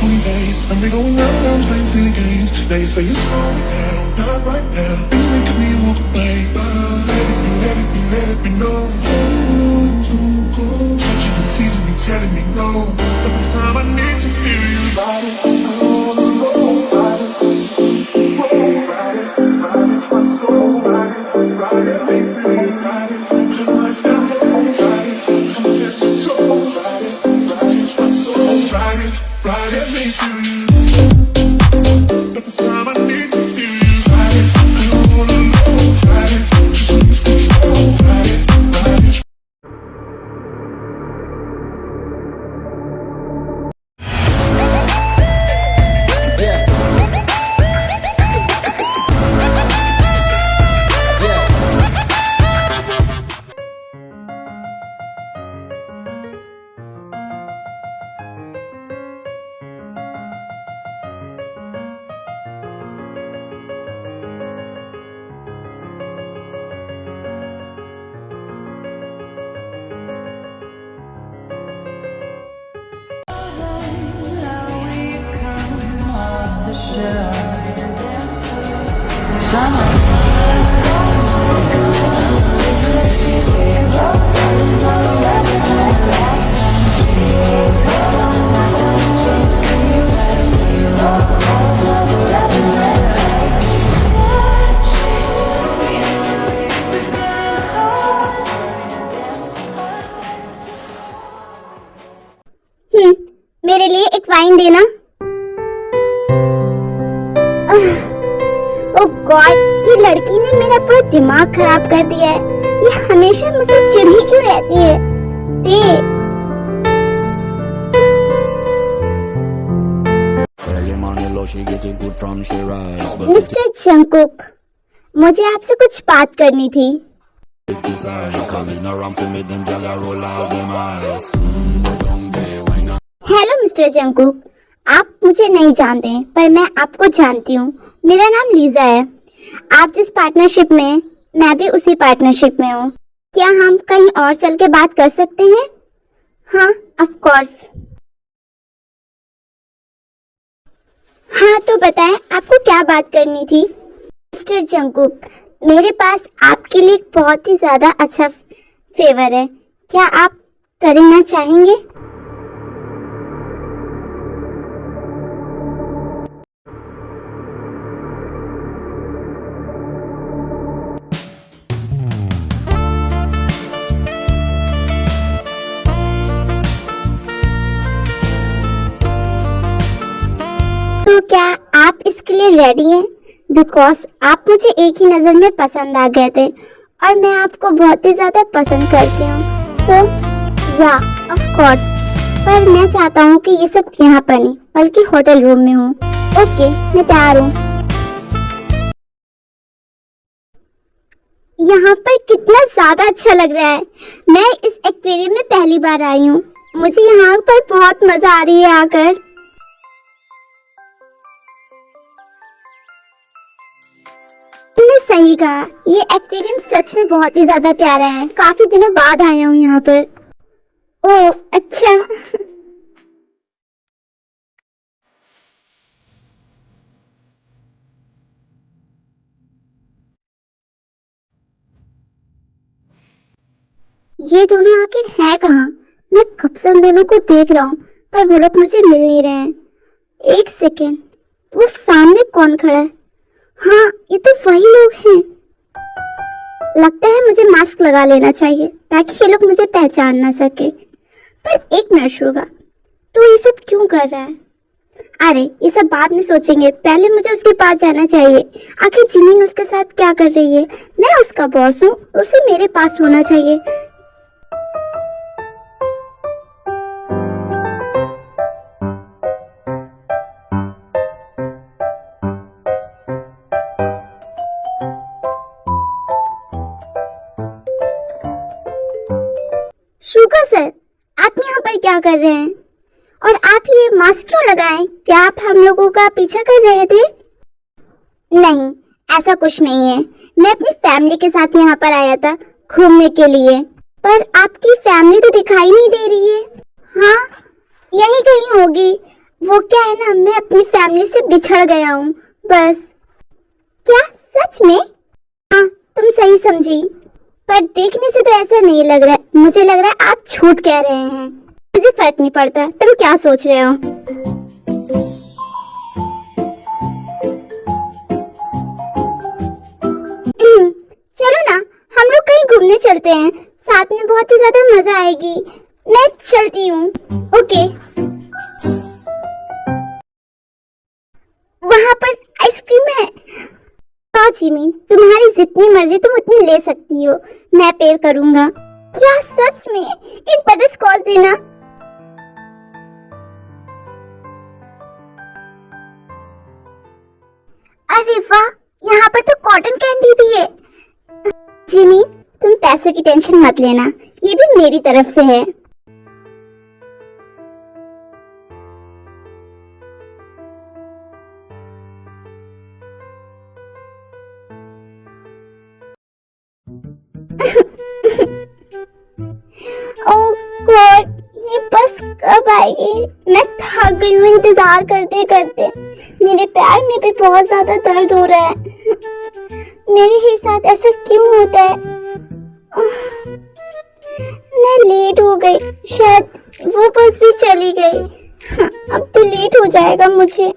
20 days. I've been going around playing silly games. Now you say it's slow me down, not right now. And you look at me and walk away. But let me know. Too cold. Touching and teasing me, telling me no. But this time I need to hear you. Ride it, ride it, ride it, ride it, my soul, ride it, ride it, baby, ride it. Your lifestyle, ride it, come get your soul, ride it, my soul, ride it, make you. But this time I need to feel you. Ride it, I don't wanna know. Ride it, just lose control. Ride it, ride it. मेरे लिए एक wine देना। ओह God, ये लड़की ने मेरा पूरा दिमाग खराब कर दिया है। ये हमेशा मुझसे चिढ़ी क्यों रहती है? दे। मिस्टर जंगकुक, मुझे आपसे कुछ बात करनी थी। हेलो मिस्टर जंगकुक, आप मुझे नहीं जानते पर मैं आपको जानती हूँ। मेरा नाम लीजा है। आप जिस पार्टनरशिप में, मैं भी उसी पार्टनरशिप में हूँ। क्या हम कहीं और चल के बात कर सकते हैं? हाँ, ऑफ कोर्स। हाँ तो बताएं, आपको क्या बात करनी थी? मिस्टर जंगकुक, मेरे पास आपके लिए एक बहुत ही ज्यादा अच्छा फेवर है। क्या आप करना चाहेंगे? तो क्या आप इसके लिए रेडी हैं? बिकॉज आप मुझे एक ही नज़र में पसंद आ गए थे और मैं आपको बहुत ही ज़्यादा पसंद करती हूँ। सो या ऑफ कोर्स, पर मैं चाहता हूँ कि ये सब यहाँ पर नहीं बल्कि होटल रूम में हो। ओके, मैं तैयार हूँ। यहाँ पर कितना ज़्यादा अच्छा लग रहा है। मैं इस एक्वेरियम में पहली बार आई हूँ। मुझे यहाँ पर बहुत मज़ा आ रही है आकर। तुमने सही कहा, ये एक्वेरियम सच में बहुत ही ज्यादा प्यारा है। काफी दिनों बाद आया हूँ यहाँ पर। ओह अच्छा। ये दोनों आखिर हैं कहाँ? मैं कब से उन दोनों को देख रहा हूँ पर वो लोग मुझे मिल नहीं रहे हैं। एक सेकेंड, वो सामने कौन खड़ा है? हाँ, ये तो वही लोग हैं। लगता है मुझे मास्क लगा लेना चाहिए ताकि ये लोग मुझे पहचान ना सके। पर एक मिनट शुगा, तो ये सब क्यों कर रहा है? अरे ये सब बाद में सोचेंगे, पहले मुझे उसके पास जाना चाहिए। आखिर जिमीन उसके साथ क्या कर रही है? मैं उसका बॉस हूँ, उसे मेरे पास होना चाहिए। शुगर सर, आप यहाँ पर क्या कर रहे हैं? और आप ये मास्क क्यों लगाएं? क्या आप हम लोगों का पीछा कर रहे थे? नहीं, ऐसा कुछ नहीं है। मैं अपनी फैमिली के साथ यहाँ पर आया था घूमने के लिए। पर आपकी फैमिली तो दिखाई नहीं दे रही है। हाँ, यहीं कहीं होगी। वो क्या है ना, मैं अपनी फैमिली से बिछड़ गया हूँ बस। क्या सच में? हाँ, तुम सही समझी, पर देखने से तो ऐसा नहीं लग रहा है। मुझे लग रहा है आप झूठ कह रहे हैं। मुझे फर्क नहीं पड़ता तुम क्या सोच रहे हो। चलो ना, हम लोग कहीं घूमने चलते हैं, साथ में बहुत ही ज्यादा मजा आएगी। मैं चलती हूँ। ओके। वहाँ पर आइसक्रीम है। हाँ जिमी, तुम्हारी जितनी मर्जी तुम उतनी ले सकती हो, मैं पे करूँगा। क्या सच में? एक बटर स्कॉच देना। अरे वाह, यहाँ पर तो कॉटन कैंडी भी है। जिमी, तुम पैसों की टेंशन मत लेना, ये भी मेरी तरफ से है। ओह गॉड, ये बस कब आएगी? मैं थक गई हूँ इंतजार करते करते। मेरे पैर में भी बहुत ज्यादा दर्द हो रहा है। मेरे ही साथ ऐसा क्यों होता है? मैं लेट हो गई, शायद वो बस भी चली गई। अब तो लेट हो जाएगा मुझे।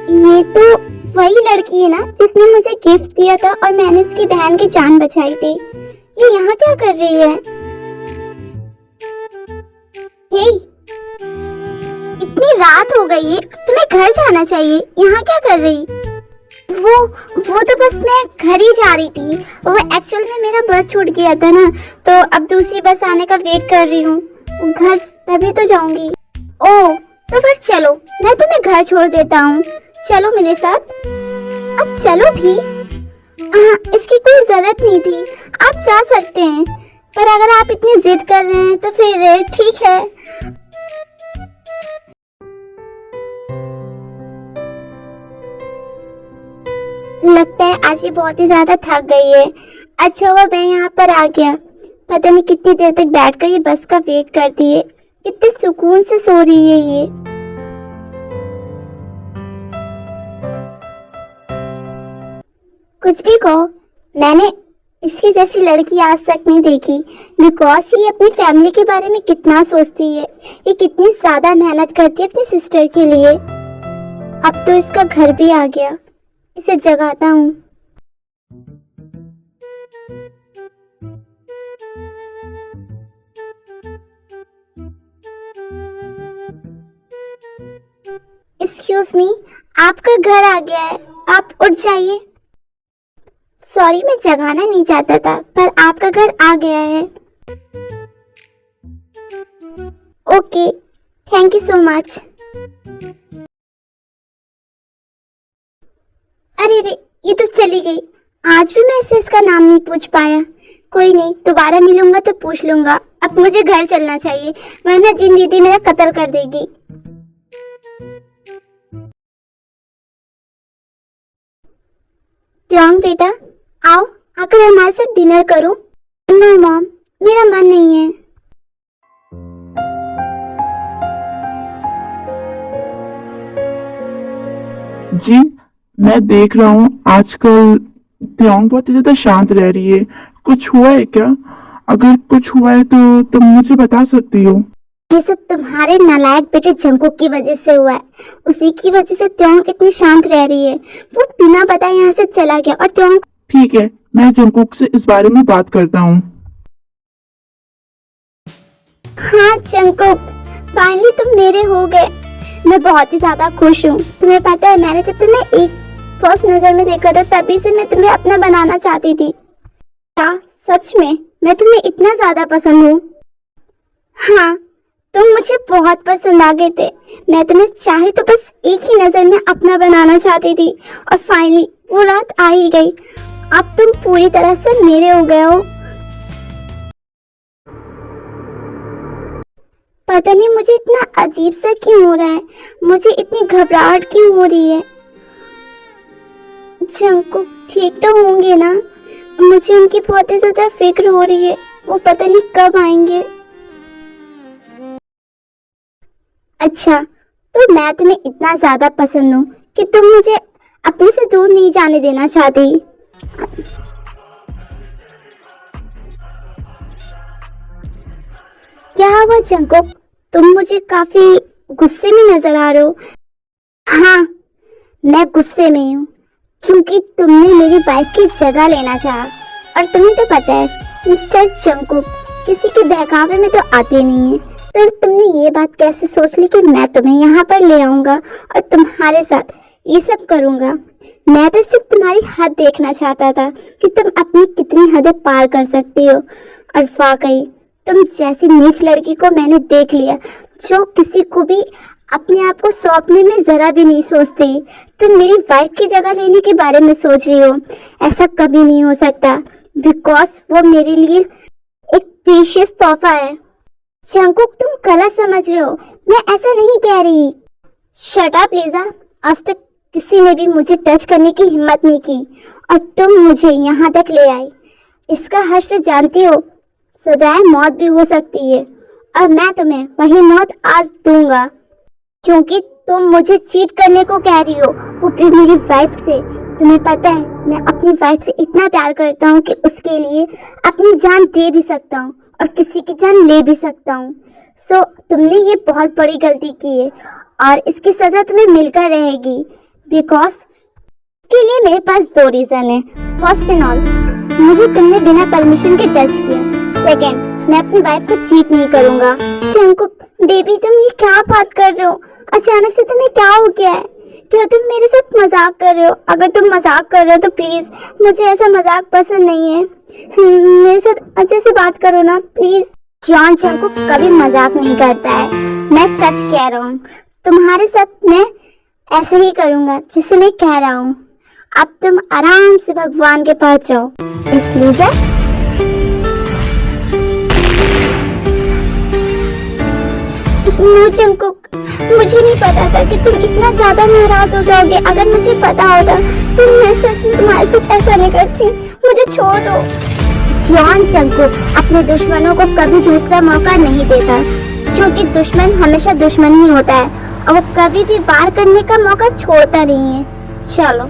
ये तो वही लड़की है ना जिसने मुझे गिफ्ट दिया था और मैंने इसकी बहन की जान बचाई थी। ये यहाँ क्या कर रही है? हे, इतनी रात हो गई है, तुम्हें घर जाना चाहिए। यहाँ क्या कर रही? वो तो बस मैं घर ही जा रही थी। वो एक्चुअल में मेरा बस छूट गया था ना, तो अब दूसरी बस आने का वेट कर रही हूँ। घर तभी तो जाऊंगी। ओह, तो फिर चलो, मैं तुम्हें घर छोड़ देता हूँ। चलो मेरे साथ। अब चलो भी। हाँ, इसकी कोई जरूरत नहीं थी, आप जा सकते हैं, पर अगर आप इतनी जिद कर रहे हैं तो फिर ठीक है। लगता है आज ये बहुत ही ज्यादा थक गई है। अच्छा हुआ मैं यहाँ पर आ गया। पता नहीं कितनी देर तक बैठकर ये बस का वेट करती है। कितने सुकून से सो रही है ये। कुछ भी कहो, मैंने इसकी जैसी लड़की आज तक नहीं देखी। बिकॉज ये अपनी फैमिली के बारे में कितना सोचती है, ये कितनी ज्यादा मेहनत करती है अपनी सिस्टर के लिए। अब तो इसका घर भी आ गया, इसे जगाता हूँ। एक्सक्यूज मी, आपका घर आ गया है, आप उठ जाइए। सॉरी, मैं जगाना नहीं चाहता था, पर आपका घर आ गया है। Okay, thank you so much. अरे रे, ये तो चली गई। आज भी मैं इससे इसका नाम नहीं पूछ पाया। कोई नहीं, दोबारा मिलूंगा तो पूछ लूंगा। अब मुझे घर चलना चाहिए, वरना जिन दीदी मेरा कत्ल कर देगी। त्योंग बेटा, आओ, आकर हमारे साथ डिनर करो। नो मॉम, मेरा मन नहीं है। जी, मैं देख रहा हूँ आजकल त्योंग बहुत ही ज्यादा शांत रह रही है। कुछ हुआ है क्या? अगर कुछ हुआ है तो तुम मुझे बता सकती हो। ये सब तुम्हारे नालायक बेटे जंकुक की वजह से हुआ है। उसी की वजह से त्योंग इतनी शांत रह रही है। वो बिना बताए यहाँ से चला गया और त्योंग। ठीक है, मैं जंकुक से इस बारे में बात करता हूँ। हाँ जंकुक, फाइनली तुम मेरे हो गए। मैं बहुत ही ज्यादा खुश हूँ। तुम्हें पता है, मैंने जब तुम्हें एक फर्स्ट नजर में देखा था, तभी से मैं तुम्हें अपना बनाना चाहती थी। क्या सच में मैं तुम्हें इतना ज्यादा पसंद हूँ? हाँ, तुम मुझे बहुत पसंद आ गए थे। मैं तुम्हें चाहे तो बस एक ही नजर में अपना बनाना चाहती थी, और फाइनली वो रात आ ही गई। अब तुम पूरी तरह से मेरे हो गए हो। पता नहीं मुझे इतना अजीब सा क्यों हो रहा है, मुझे इतनी घबराहट क्यों हो रही है। जंकुक ठीक तो होंगे ना? मुझे उनकी बहुत ही ज्यादा फिक्र हो रही है। वो पता नहीं कब आएंगे। अच्छा, तो मैं तुम्हें इतना ज्यादा पसंद हूँ कि तुम मुझे अपने से दूर नहीं जाने देना चाहती। क्या हुआ जंकुक, तुम मुझे काफी गुस्से में नजर आ रहे हो। हाँ, मैं गुस्से में हूँ क्योंकि तुमने मेरी वाइफ की जगह लेना चाहा। और तुम्हें तो पता है मिस्टर जंकुक किसी के बहकावे में तो आते नहीं है। तो तुमने ये बात कैसे सोच ली कि मैं तुम्हें यहाँ पर ले आऊंगा और तुम्हारे साथ ये सब करूंगा। मैं तो सिर्फ तुम्हारी हद देखना चाहता था कि तुम अपनी कितनी हदें पार कर सकती हो। और वाकई तुम जैसी नीच लड़की को मैंने देख लिया जो किसी को भी अपने आप को सौंपने में जरा भी नहीं सोचती। तुम मेरी वाइफ की जगह लेने के बारे में सोच रही हो। ऐसा कभी नहीं हो सकता बिकॉज वो मेरे लिए एक प्रीशियस तोहफा है। जंकुक, तुम गलत समझ रहे हो, मैं ऐसा नहीं कह रही। शट अप लीजा, आज तक किसी ने भी मुझे टच करने की हिम्मत नहीं की और तुम मुझे यहाँ तक ले आई। इसका हश्र जानती हो, सजाए मौत भी हो सकती है और मैं तुम्हें वही मौत आज दूंगा क्योंकि तुम मुझे चीट करने को कह रही हो, वो भी मेरी वाइफ से। तुम्हें पता है मैं अपनी वाइफ से इतना प्यार करता हूँ कि उसके लिए अपनी जान दे भी सकता हूँ और किसी की जान ले भी सकता हूँ। सो तुमने ये बहुत बड़ी गलती की है और इसकी सजा तुम्हें मिलकर रहेगी बिकॉज के लिए मेरे पास दो रीजन है। फर्स्ट एंड ऑल, मुझे तुमने बिना परमिशन के टच किया। सेकंड, मैं अपनी वाइफ को चीट नहीं करूंगा। जंकुक बेबी, तुम ये क्या बात कर रहे हो? अचानक से तुम्हें क्या हो गया है? क्या तुम मेरे साथ मजाक कर रहे हो? अगर तुम मजाक कर रहे हो तो प्लीज, मुझे ऐसा मजाक पसंद नहीं है। मेरे साथ अच्छे से बात करो ना प्लीज। जॉन जंकुक कभी मजाक नहीं करता है, मैं सच कह रहा हूँ। तुम्हारे साथ मैं ऐसे ही करूंगा जिसे मैं कह रहा हूँ। अब तुम आराम से भगवान के पास जाओ। इसलिए जंकुक, मुझे नहीं पता था कि तुम इतना ज्यादा नाराज हो जाओगे। अगर मुझे पता होता तो मैं सच में तुम्हारे साथ ऐसा नहीं करती। मुझे छोड़ दो। जॉन जंकुक अपने दुश्मनों को कभी दूसरा मौका नहीं देता क्योंकि दुश्मन हमेशा दुश्मन ही होता है और वो कभी भी वार करने का मौका छोड़ता नहीं है। चलो,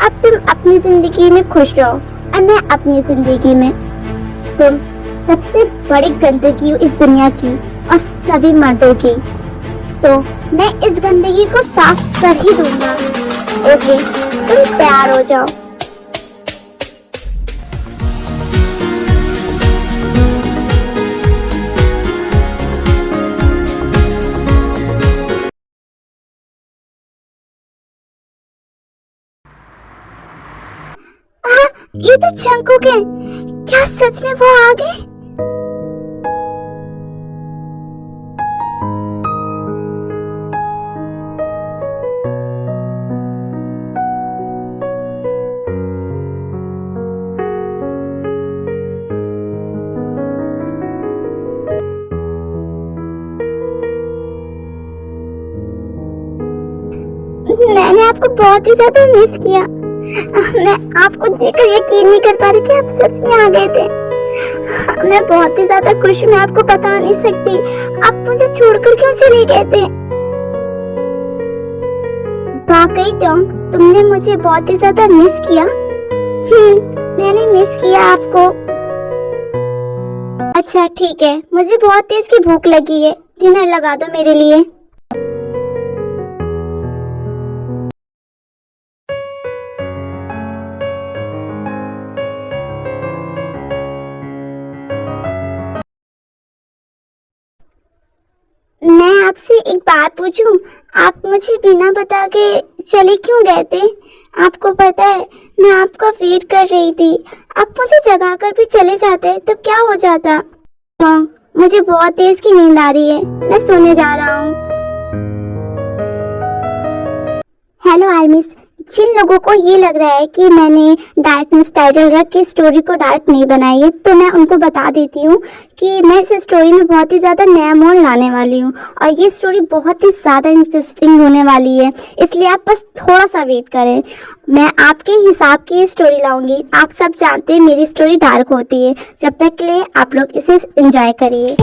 अब तुम अपनी जिंदगी में खुश रहो और मैं अपनी जिंदगी में। तुम सबसे बड़ी गंदगी हो इस दुनिया की और सभी मर्दों की। सो मैं इस गंदगी को साफ कर ही दूंगा। ओके, तुम तैयार हो जाओ। ये तो जंकुक है। क्या सच में वो आ गए? मैंने आपको बहुत ही ज्यादा मिस किया। मैं आपको देखकर यकीन नहीं कर पा रही कि आप सच में आ गए थे। मैं बहुत ही ज्यादा खुश हूँ, मैं आपको बता नहीं सकती। आप मुझे छोड़कर क्यों चले गए थे? वाकई तुमने मुझे बहुत ही ज्यादा मिस किया। मैंने मिस किया आपको। अच्छा ठीक है, मुझे बहुत तेज की भूख लगी है, डिनर लगा दो मेरे लिए। मैं आपसे एक बात पूछूं? आप मुझे बिना बता के चले क्यों गए थे? आपको पता है मैं आपका वेट कर रही थी। आप मुझे जगा कर भी चले जाते तो क्या हो जाता? तो मुझे बहुत तेज की नींद आ रही है, मैं सोने जा रहा हूँ। हेलो आर्मिस, जिन लोगों को ये लग रहा है कि मैंने डार्कनेस टाइटल रख के स्टोरी को डार्क नहीं बनाई है, तो मैं उनको बता देती हूँ कि मैं इस स्टोरी में बहुत ही ज़्यादा नया मोड़ लाने वाली हूँ और ये स्टोरी बहुत ही ज़्यादा इंटरेस्टिंग होने वाली है, इसलिए आप बस थोड़ा सा वेट करें। मैं आपके हिसाब की स्टोरी लाऊंगी। आप सब जानते हैं मेरी स्टोरी डार्क होती है। जब तक के लिए आप लोग इसे एंजॉय करिए।